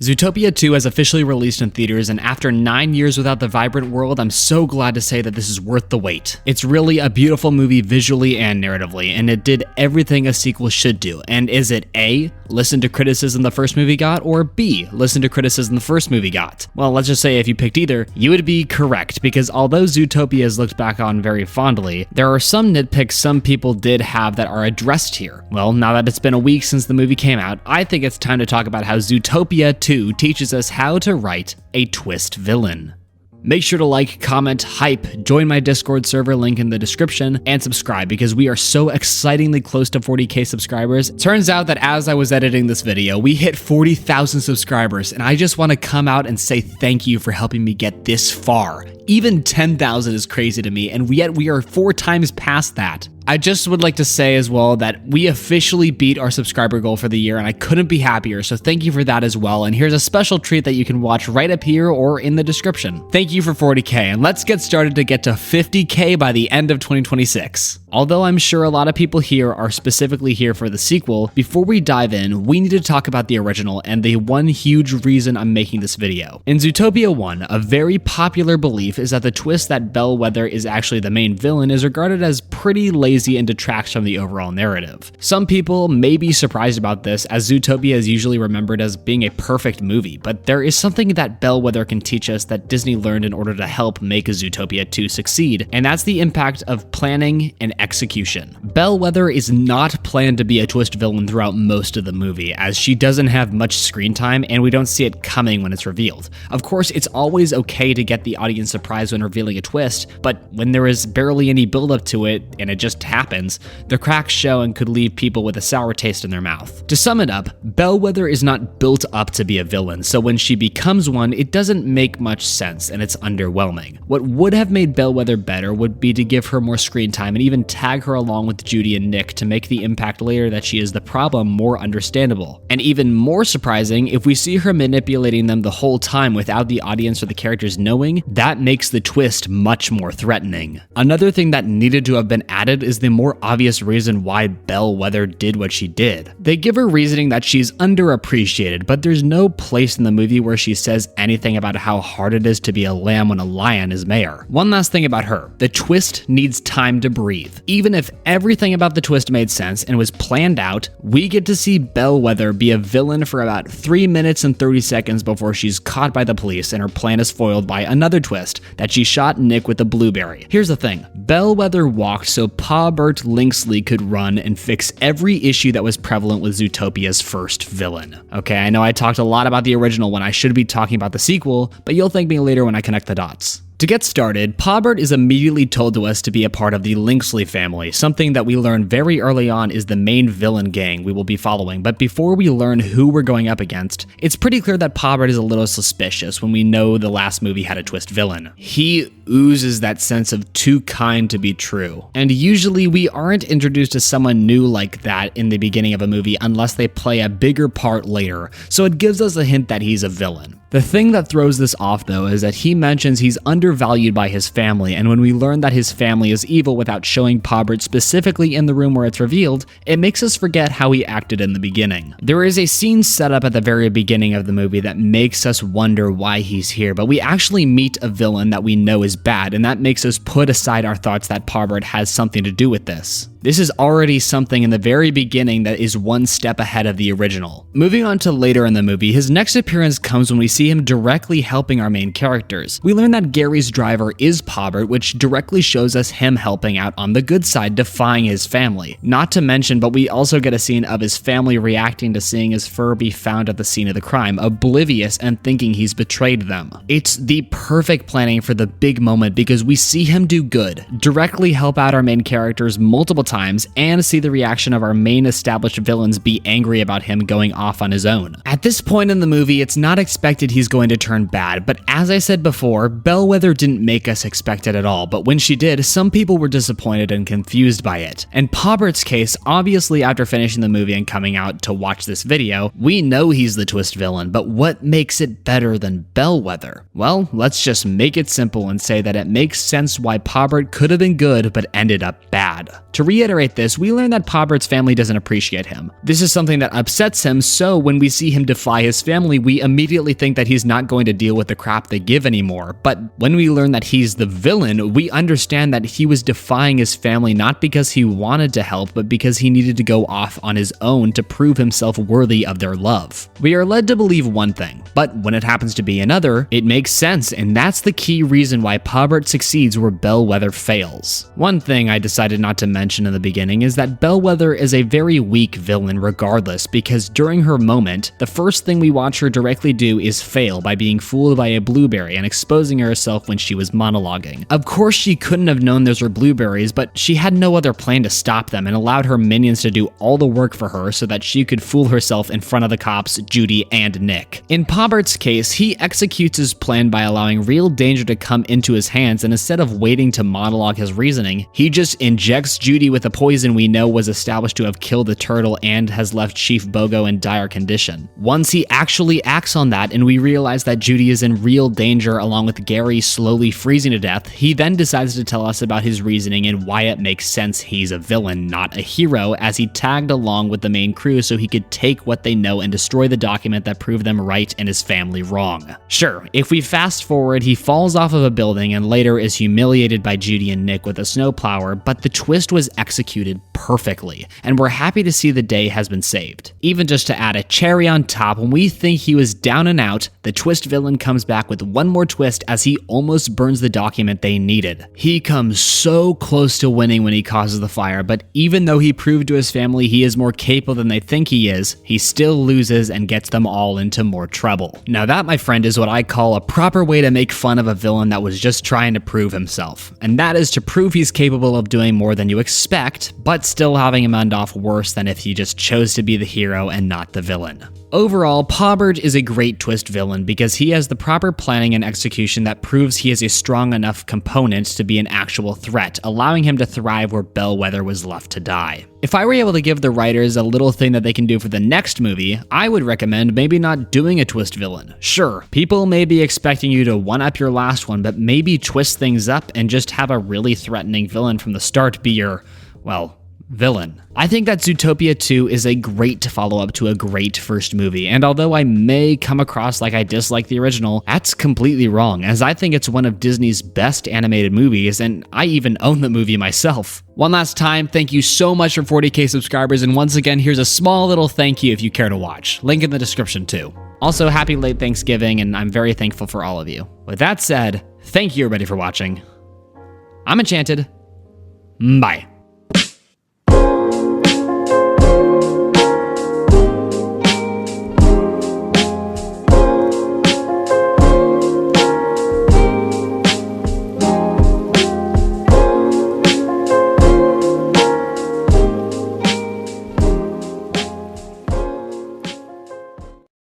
Zootopia 2 has officially released in theaters, and after 9 years without the vibrant world, I'm so glad to say that this is worth the wait. It's really a beautiful movie visually and narratively, and it did everything a sequel should do. And is it A, listen to criticism the first movie got, or B, listen to criticism the first movie got? Well, let's just say if you picked either, you would be correct, because although Zootopia is looked back on very fondly, there are some nitpicks some people did have that are addressed here. Well, now that it's been a week since the movie came out, I think it's time to talk about how Zootopia 2 teaches us how to write a twist villain. Make sure to like, comment, hype, join my Discord server, link in the description, and subscribe because we are so excitingly close to 40k subscribers. Turns out that as I was editing this video, we hit 40,000 subscribers, and I just want to come out and say thank you for helping me get this far. Even 10,000 is crazy to me, and yet we are 4 times past that. I just would like to say as well that we officially beat our subscriber goal for the year, and I couldn't be happier, so thank you for that as well. And here's a special treat that you can watch right up here or in the description. Thank you for 40k, and let's get started to get to 50k by the end of 2026. Although I'm sure a lot of people here are specifically here for the sequel, before we dive in, we need to talk about the original and the one huge reason I'm making this video. In Zootopia 1, a very popular belief is that the twist that Bellwether is actually the main villain is regarded as pretty lazy and detracts from the overall narrative. Some people may be surprised about this, as Zootopia is usually remembered as being a perfect movie, but there is something that Bellwether can teach us that Disney learned in order to help make Zootopia 2 succeed, and that's the impact of planning and execution. Bellwether is not planned to be a twist villain throughout most of the movie, as she doesn't have much screen time and we don't see it coming when it's revealed. Of course, it's always okay to get the audience surprised when revealing a twist, but when there is barely any build-up to it and it just happens, the cracks show and could leave people with a sour taste in their mouth. To sum it up, Bellwether is not built up to be a villain, so when she becomes one, it doesn't make much sense and it's underwhelming. What would have made Bellwether better would be to give her more screen time and even tag her along with Judy and Nick to make the impact later that she is the problem more understandable. And even more surprising, if we see her manipulating them the whole time without the audience or the characters knowing, that makes the twist much more threatening. Another thing that needed to have been added is the more obvious reason why Bellwether did what she did. They give her reasoning that she's underappreciated, but there's no place in the movie where she says anything about how hard it is to be a lamb when a lion is mayor. One last thing about her, the twist needs time to breathe. Even if everything about the twist made sense and was planned out, we get to see Bellwether be a villain for about 3 minutes and 30 seconds before she's caught by the police and her plan is foiled by another twist, that she shot Nick with a blueberry. Here's the thing, Bellwether walked so Pa Bert Linksley could run and fix every issue that was prevalent with Zootopia's first villain. Okay, I know I talked a lot about the original when I should be talking about the sequel, but you'll thank me later when I connect the dots. To get started, Pa Bert is immediately told to us to be a part of the Linksley family, something that we learn very early on is the main villain gang we will be following, but before we learn who we're going up against, it's pretty clear that Pa Bert is a little suspicious when we know the last movie had a twist villain. He oozes that sense of too kind to be true, and usually we aren't introduced to someone new like that in the beginning of a movie unless they play a bigger part later, so it gives us a hint that he's a villain. The thing that throws this off though is that he mentions he's undervalued by his family, and when we learn that his family is evil without showing Pa Bert specifically in the room where it's revealed, it makes us forget how he acted in the beginning. There is a scene set up at the very beginning of the movie that makes us wonder why he's here, but we actually meet a villain that we know is bad, and that makes us put aside our thoughts that Pa Bert has something to do with this. This is already something in the very beginning that is one step ahead of the original. Moving on to later in the movie, his next appearance comes when we see him directly helping our main characters. We learn that Gary's driver is Pa Bert, which directly shows us him helping out on the good side, defying his family. Not to mention, but we also get a scene of his family reacting to seeing his fur be found at the scene of the crime, oblivious and thinking he's betrayed them. It's the perfect planning for the big moment because we see him do good, directly help out our main characters multiple times, and see the reaction of our main established villains be angry about him going off on his own. At this point in the movie, it's not expected he's going to turn bad, but as I said before, Bellwether didn't make us expect it at all, but when she did, some people were disappointed and confused by it. In Pa Bert's case, obviously after finishing the movie and coming out to watch this video, we know he's the twist villain, but what makes it better than Bellwether? Well, let's just make it simple and say that it makes sense why Pa Bert could have been good but ended up bad. To reiterate this, we learn that Pobbert's family doesn't appreciate him. This is something that upsets him, so when we see him defy his family, we immediately think that he's not going to deal with the crap they give anymore. But when we learn that he's the villain, we understand that he was defying his family not because he wanted to help, but because he needed to go off on his own to prove himself worthy of their love. We are led to believe one thing, but when it happens to be another, it makes sense, and that's the key reason why Pobbert succeeds where Bellwether fails. One thing I decided not to mention in the beginning is that Bellwether is a very weak villain regardless, because during her moment, the first thing we watch her directly do is fail by being fooled by a blueberry and exposing herself when she was monologuing. Of course, she couldn't have known those were blueberries, but she had no other plan to stop them and allowed her minions to do all the work for her so that she could fool herself in front of the cops, Judy, and Nick. In Pobbert's case, he executes his plan by allowing real danger to come into his hands, and instead of waiting to monologue his reasoning, he just injects Judy with a poison we know was established to have killed the turtle and has left Chief Bogo in dire condition. Once he actually acts on that and we realize that Judy is in real danger along with Gary slowly freezing to death, he then decides to tell us about his reasoning and why it makes sense he's a villain, not a hero, as he tagged along with the main crew so he could take what they know and destroy the document that proved them right and his family wrong. Sure, if we fast forward, he falls off of a building and later is humiliated by Judy and Nick with a snowplower, but the twist was executed perfectly, and we're happy to see the day has been saved. Even just to add a cherry on top, when we think he was down and out, the twist villain comes back with one more twist as he almost burns the document they needed. He comes so close to winning when he causes the fire, but even though he proved to his family he is more capable than they think he is, he still loses and gets them all into more trouble. Now that, my friend, is what I call a proper way to make fun of a villain that was just trying to prove himself. And that is to prove he's capable of doing more than you expect, but still having him end off worse than if he just chose to be the hero and not the villain. Overall, Pobbert is a great twist villain because he has the proper planning and execution that proves he is a strong enough component to be an actual threat, allowing him to thrive where Bellwether was left to die. If I were able to give the writers a little thing that they can do for the next movie, I would recommend maybe not doing a twist villain. Sure, people may be expecting you to one-up your last one, but maybe twist things up and just have a really threatening villain from the start be your, well, villain. I think that Zootopia 2 is a great follow-up to a great first movie, and although I may come across like I dislike the original, that's completely wrong, as I think it's one of Disney's best animated movies, and I even own the movie myself. One last time, thank you so much for 40k subscribers, and once again, here's a small little thank you if you care to watch. Link in the description too. Also, happy late Thanksgiving, and I'm very thankful for all of you. With that said, thank you everybody for watching. I'm Enchanted. Bye.